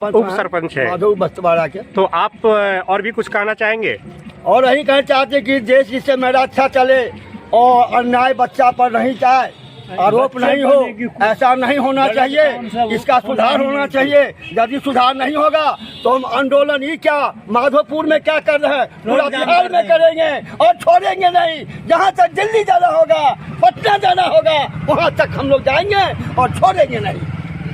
उप सरपंच है माधव बस्तवाड़ा के। तो आप और भी कुछ कहना चाहेंगे? और यही कहना चाहते कि देश इससे मेरा अच्छा चले और अन्याय बच्चा पर नहीं जाए, आरोप नहीं हो, ऐसा नहीं होना चाहिए, इसका सुधार होना चाहिए। यदि सुधार नहीं होगा तो हम आंदोलन ही क्या माधोपुर में क्या कर रहे हैं, पूरा बिहार में करेंगे और छोड़ेंगे नहीं। जहाँ तक दिल्ली जाना होगा, पटना जाना होगा, वहाँ तक हम लोग जाएंगे और छोड़ेंगे नहीं।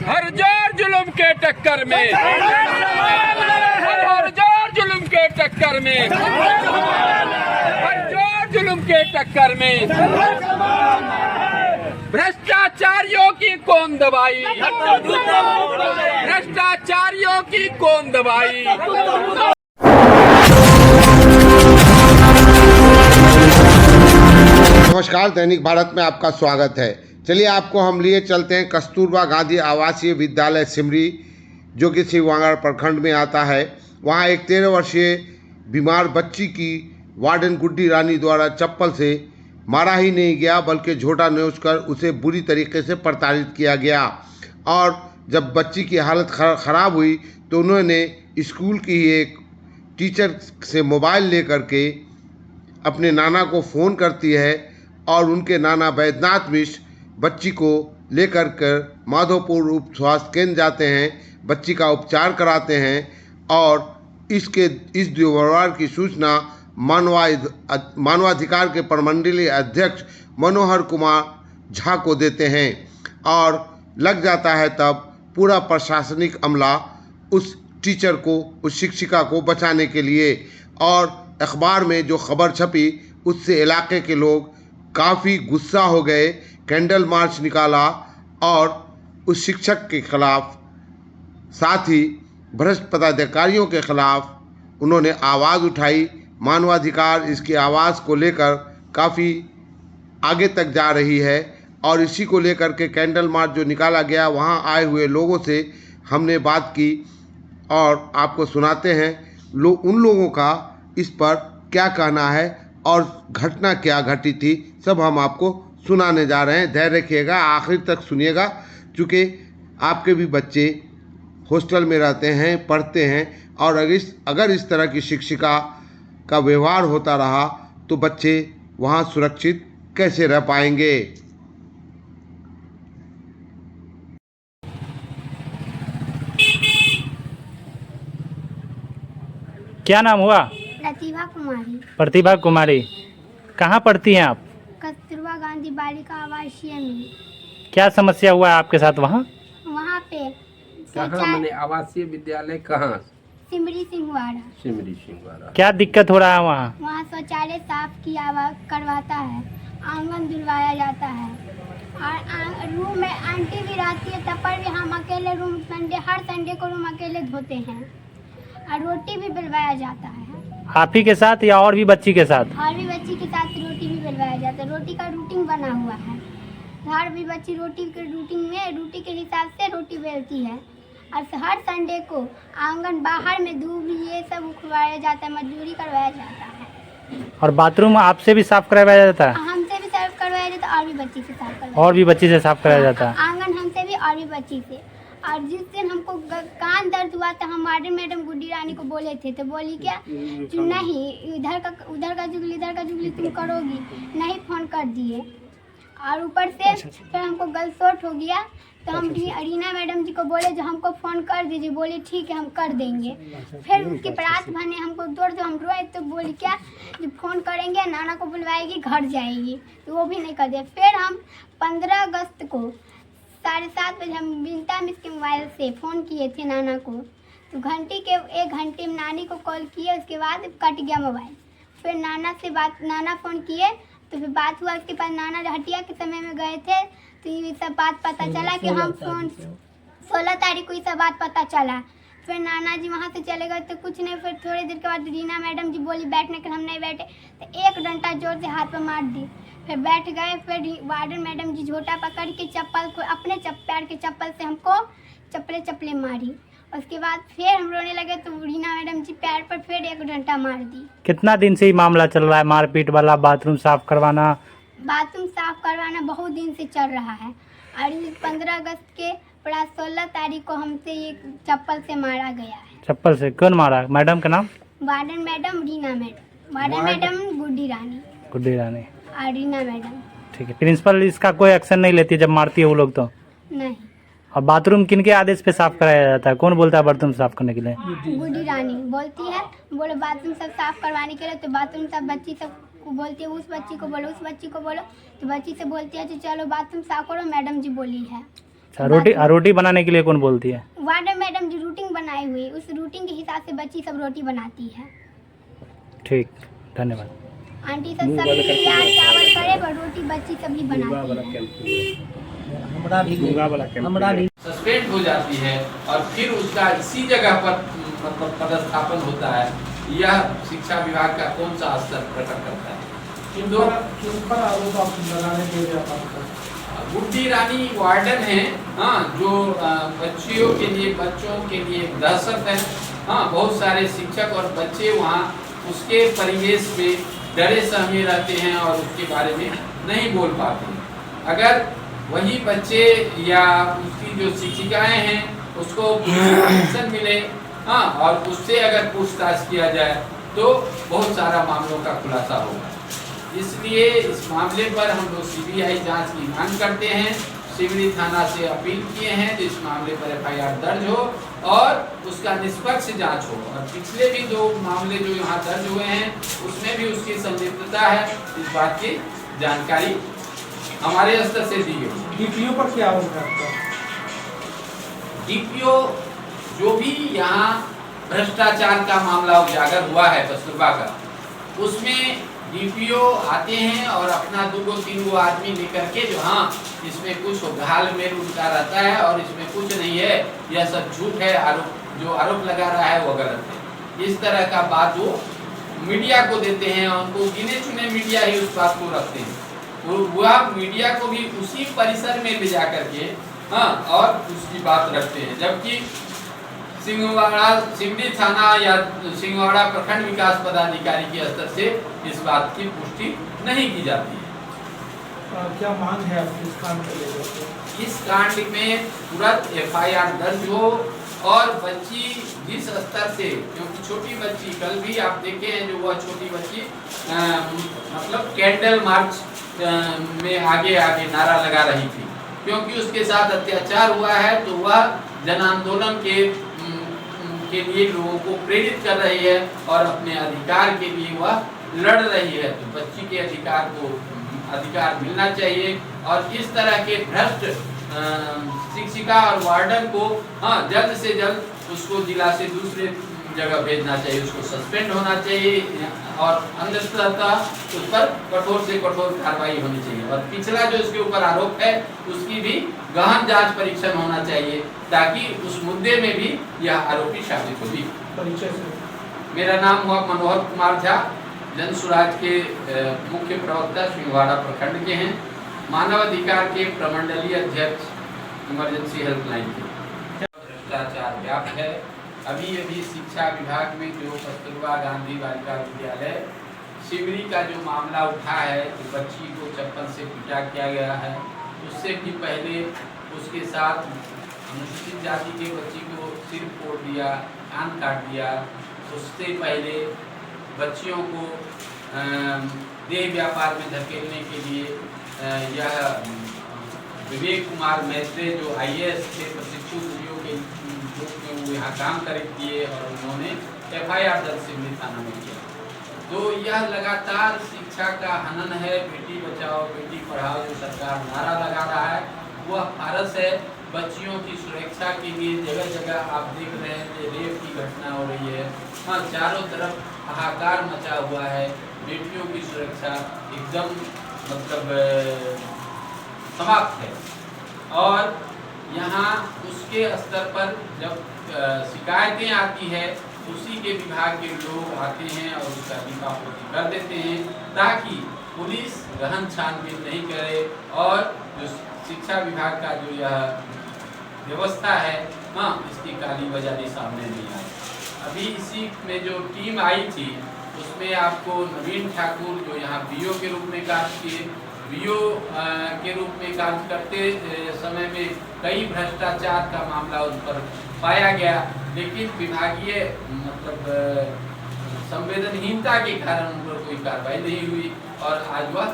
हर जोर जुल्म के टक्कर में, हर जोर जुल्म के टक्कर में, हर जोर जुल्म के टक्कर में भ्रष्टाचारियों की कौन दबाई, भ्रष्टाचारियों की कौन दबाई। नमस्कार, दैनिक भारत में आपका स्वागत है। चलिए आपको हम लिए चलते हैं कस्तूरबा गांधी आवासीय विद्यालय सिमरी, जो कि शिववांगड़ प्रखंड में आता है। वहां एक 13 वर्षीय बीमार बच्ची की वार्डन गुड्डी रानी द्वारा चप्पल से मारा ही नहीं गया, बल्कि झोटा नोचकर उसे बुरी तरीके से प्रताड़ित किया गया। और जब बच्ची की हालत खराब हुई तो उन्होंने स्कूल की एक टीचर से मोबाइल लेकर के अपने नाना को फ़ोन करती है और उनके नाना बैद्यनाथ मिश्र बच्ची को लेकर कर माधोपुर उप स्वास्थ्य केंद्र जाते हैं, बच्ची का उपचार कराते हैं और इस दुर्व्यवहार की सूचना मानवाधिकार के प्रमंडलीय अध्यक्ष मनोहर कुमार झा को देते हैं और लग जाता है तब पूरा प्रशासनिक अमला उस टीचर को, उस शिक्षिका को बचाने के लिए। और अखबार में जो खबर छपी उससे इलाके के लोग काफ़ी गुस्सा हो गए, कैंडल मार्च निकाला और उस शिक्षक के खिलाफ, साथ ही भ्रष्ट पदाधिकारियों के खिलाफ उन्होंने आवाज़ उठाई। मानवाधिकार इसकी आवाज़ को लेकर काफ़ी आगे तक जा रही है और इसी को लेकर के कैंडल मार्च जो निकाला गया, वहां आए हुए लोगों से हमने बात की और आपको सुनाते हैं उन लोगों का इस पर क्या कहना है और घटना क्या घटी थी, सब हम आपको सुनाने जा रहे हैं। धैर्य रखिएगा, आखिर तक सुनिएगा, क्योंकि आपके भी बच्चे हॉस्टल में रहते हैं, पढ़ते हैं और अगर इस तरह की शिक्षिका का व्यवहार होता रहा तो बच्चे वहाँ सुरक्षित कैसे रह पाएंगे। क्या नाम हुआ? प्रतिभा कुमारी। प्रतिभा कुमारी, कहाँ पढ़ती हैं आप? कस्तूरबा गांधी बालिका आवासीय में। क्या समस्या हुआ है आपके साथ वहाँ? वहाँ पे कहाँ मैंने आवासीय विद्यालय कहाँ? सिमरी सिंहवाड़ा। सिमरी सिंहवाड़ा। क्या दिक्कत हो रहा है वहाँ? वहाँ शौचालय साफ करवाता है, आंगन धुलवाया जाता है और रूम में आंटी भी रहती है, तब पर भी हम अकेले रूम हर संडे को रूम अकेले धोते हैं और रोटी भी बिलवाया जाता है। आप ही के साथ या और भी बच्ची के साथ? और भी बच्ची के साथ रोटी भी बिलवाया जाता है। रोटी का रूटीन बना हुआ है, हर भी बच्ची रोटी के रूटीन में रोटी के हिसाब से रोटी बेलती है और हर संडे को आंगन बाहर में धूप ये सब उखड़वाया जाता है, मजदूरी करवाया जाता है। और बाथरूम आपसे भी साफ करवाया जाता है? हमसे भी साफ करवाया जाता है और भी बच्ची से साफ करवाया, और भी बच्ची से साफ कराया जाता है? आंगन हमसे भी और भी बच्ची से। और जिस दिन हमको कान दर्द हुआ था, हम वार्डन मैडम गुड्डी रानी को बोले थे तो बोली क्या, नहीं उधर का जुगली तुम करोगी, नहीं फोन कर दिए। और ऊपर से फिर हमको गलसोट हो गया तो हम रीना मैडम जी को बोले जो हमको फ़ोन कर दीजिए, बोली ठीक है हम कर देंगे। फिर उसके प्रात भने हमको दो हम रोए तो बोली क्या, जो फ़ोन करेंगे नाना को बुलवाएगी घर जाएगी, तो वो भी नहीं कर दिया। फिर हम 15 अगस्त को 7:30 बजे हम बिनता मिस के मोबाइल से फ़ोन किए थे नाना को, तो एक घंटे में नानी को कॉल किए, उसके बाद कट गया मोबाइल। फिर नाना फ़ोन किए तो फिर बात हुआ, उसके बाद नाना हटिया के समय में गए थे तो ये सब बात पता चला कि हम 16 तारीख को ये सब बात पता चला। फिर नाना जी वहाँ से चले गए तो कुछ नहीं, फिर थोड़ी देर के बाद रीना मैडम जी बोली बैठने के, हम नहीं बैठे तो एक डंडा जोर से हाथ पर मार दी। फिर बैठ गए, फिर वार्डन मैडम जी झोटा पकड़ के चप्पल को अपने पैर के चप्पल से हमको चप्पलें मारी। उसके बाद फिर हम रोने लगे तो रीना मैडम जी पैर पर फिर एक डंडा मार दी। कितना दिन से ये मामला चल रहा है, मारपीट वाला? बाथरूम साफ करवाना बहुत दिन से चल रहा है और 15 अगस्त के प्राय 16 तारीख को हमसे ये चप्पल से मारा गया है। चप्पल से कौन मारा? मैडम का नाम? Warden madam, Reena madam. Warden madam Guddi Rani Guddi Rani. और रीना मैडम। ठीक है। प्रिंसिपल इसका कोई एक्शन नहीं लेती जब मारती है वो लोग तो? नहीं। और बाथरूम किनके आदेश पे साफ कराया जाता है? कौन बोलता है बाथरूम साफ करने के लिए? गुड्डी रानी बोलती है, बोलो बाथरूम सब साफ करवाने के लिए, तो बाथरूम सब बच्ची सब को बोलती है, उस बच्ची को बोलो, उस बच्ची को बोलो, तो बच्ची से बोलती है कि चलो बाथरूम साफ करो, मैडम जी बोली है। अच्छा, रोटी बनाने के लिए कौन बोलती है? वार्डन मैडम जी रूटीन बनाई हुई, उस रूटीन के हिसाब से बच्ची सब रोटी बनाती है। ठीक, धन्यवाद। आंटी सब सब्जी या चावल करे पर रोटी बच्ची सब ही बनाती है। सस्पेंड हो जाती है और फिर उसका इसी जगह पर मतलब पदस्थापन होता है। यह शिक्षा विभाग का कौन सा स्तर प्रकट करता है? गुड्डी रानी वार्डन है, हाँ, जो बच्चियों के लिए, बच्चों के लिए दहशत है। हाँ, बहुत सारे शिक्षक और बच्चे वहाँ उसके परिवेश में डरे सहमे रहते हैं और उसके बारे में नहीं बोल पाते। अगर वही बच्चे या उसकी जो शिक्षिकाएं हैं उसको एक्शन मिले, हाँ, और उससे अगर पूछताछ किया जाए तो बहुत सारा मामलों का खुलासा होगा। इसलिए इस मामले पर हम लोग सीबीआई जांच की मांग करते हैं। सिवनी थाना से अपील किए हैं कि इस मामले पर एफआईआर दर्ज हो और उसका निष्पक्ष जांच हो। और पिछले भी 2 मामले जो यहाँ दर्ज हुए हैं उसमें भी उसकी संलिप्तता है, इस बात की जानकारी हमारे स्तर से दी गई। डीपीओ पर क्या होगा? डीपीओ जो भी यहाँ भ्रष्टाचार का मामला उजागर हुआ है कस्तूरबा का, उसमें डीपीओ आते हैं और अपना 2-3 आदमी लेकर के जो, हाँ, इसमें कुछ घाल मेल उनका रहता है और इसमें कुछ नहीं है, यह सब झूठ है, जो आरोप लगा रहा है वो गलत है, इस तरह का बात वो मीडिया को देते हैं। उनको गिने चुने मीडिया ही उस बात को रखते हैं। वह मीडिया को भी उसी परिसर में ले जा करके, हाँ, और उसकी बात रखते हैं। जबकि सिवनी थाना या सिंहवाड़ा प्रखंड विकास पदाधिकारी के स्तर से इस बात की पुष्टि नहीं की जाती है। क्या मांग है इस कांड को लेकर? इस कांड में तुरंत एफआईआर दर्ज हो और बच्ची जिस स्तर से, क्योंकि छोटी बच्ची, कल भी आप देखे हैं जो वह छोटी बच्ची मतलब कैंडल मार्च में आगे नारा लगा रही थी, क्योंकि उसके साथ अत्याचार हुआ है, तो वह जन आंदोलन के लिए लोगों को प्रेरित कर रही है और अपने अधिकार के लिए वह लड़ रही है। तो बच्ची के अधिकार मिलना चाहिए और इस तरह के भ्रष्ट शिक्षिका और वार्डन को, हाँ, जल्द से जल्द उसको जिला से दूसरे जगह भेजना चाहिए, उसको सस्पेंड होना चाहिए और अंततः उस पर कठोर से कठोर कार्रवाई होनी चाहिए। और पिछला जो उसके ऊपर आरोप है उसकी भी गहन जांच परीक्षण होना चाहिए ताकि उस मुद्दे में भी यह आरोपी साबित होगी। मेरा नाम हुआ मनोहर कुमार झा, जन सुराज के मुख्य प्रवक्ता सिंहवाड़ा प्रखंड के हैं, मानव अधिकार के प्रमंडलीय अध्यक्ष, इमरजेंसी हेल्पलाइन के। भ्रष्टाचार व्याप्त है। अभी शिक्षा विभाग में जो कस्तूरबा गांधी बालिका विद्यालय शिवरी का जो मामला उठा है, जो बच्ची को चप्पल से पीटा किया गया है, उससे भी पहले उसके साथ अनुसूचित जाति के बच्ची को सिर फोड़ दिया, कान काट दिया। उससे पहले बच्चियों को देह व्यापार में धकेलने के लिए यह विवेक कुमार मैत्रे जो IAS के प्रशिक्षु के रूप में वो यहाँ काम किए और उन्होंने एफआईआर दर्ज सिवनी थाना में किया। तो यह लगातार शिक्षा का हनन है। बेटी बचाओ बेटी पढ़ाओ जो सरकार नारा लगा रहा है वह फारस है। बच्चियों की सुरक्षा के लिए जगह जगह आप देख रहे हैं कि रेप की घटना हो रही है। हाँ, चारों तरफ हाहाकार मचा हुआ है। बेटियों की सुरक्षा एकदम मतलब समाप्त है। और यहाँ उसके स्तर पर जब शिकायतें आती है उसी के विभाग के लोग आते हैं और उसका लिपापोती कर देते हैं ताकि पुलिस गहन छानबीन नहीं करे और जो शिक्षा विभाग का जो यह व्यवस्था है, हाँ, इसकी काली बाजारी सामने नहीं आई। अभी इसी में जो टीम आई थी उसमें आपको नवीन ठाकुर जो यहाँ BO के रूप में काम किए, वीओ के रूप में कार्य करते समय में कई भ्रष्टाचार का मामला उन पर पाया गया, लेकिन विभागीय मतलब संवेदनहीनता के कारण उन पर कोई कार्रवाई नहीं हुई और आज वह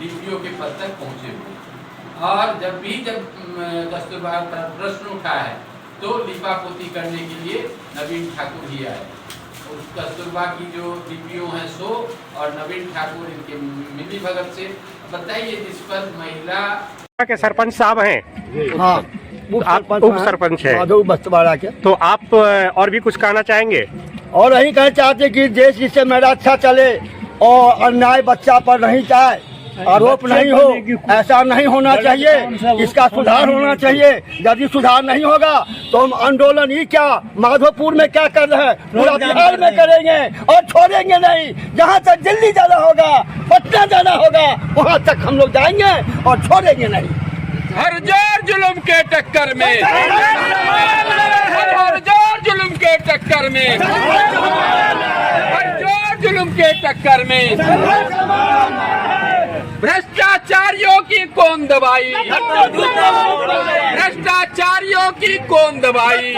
डीपीओ के पद तक पहुंचे हुए। और जब कस्तूरबा पर प्रश्न उठा है तो लिपापोती करने के लिए नवीन ठाकुर ही आए। उस कस्तूरबा की जो डीपीओ हैं सो और नवीन ठाकुर इनके मिली भगत से बताइए, जिस पर महिला के सरपंच साहब हैं। हाँ, आप उप सरपंच है, माधव बस्तवाड़ा के। तो आप और भी कुछ कहना चाहेंगे? और यही कहना चाहते कि देश जिससे मेरा अच्छा चले और अन्याय बच्चा पर नहीं जाए, आरोप नहीं हो, ऐसा नहीं होना चाहिए। इसका सुधार होना चाहिए। यदि सुधार नहीं होगा तो हम आंदोलन ही क्या माधोपुर में क्या कर रहे हैं, पूरा बिहार में करेंगे और छोड़ेंगे नहीं। जहाँ तक दिल्ली जाना होगा, पटना जाना होगा, वहाँ तक हम लोग जाएंगे और छोड़ेंगे नहीं। हर जोर जुल्म के टक्कर में, हर जोर जुल्म के टक्कर में, हर जोर जुल्म के टक्कर में भ्रष्टाचारियों की कौन दबाई, भ्रष्टाचारियों की कौन दबाई।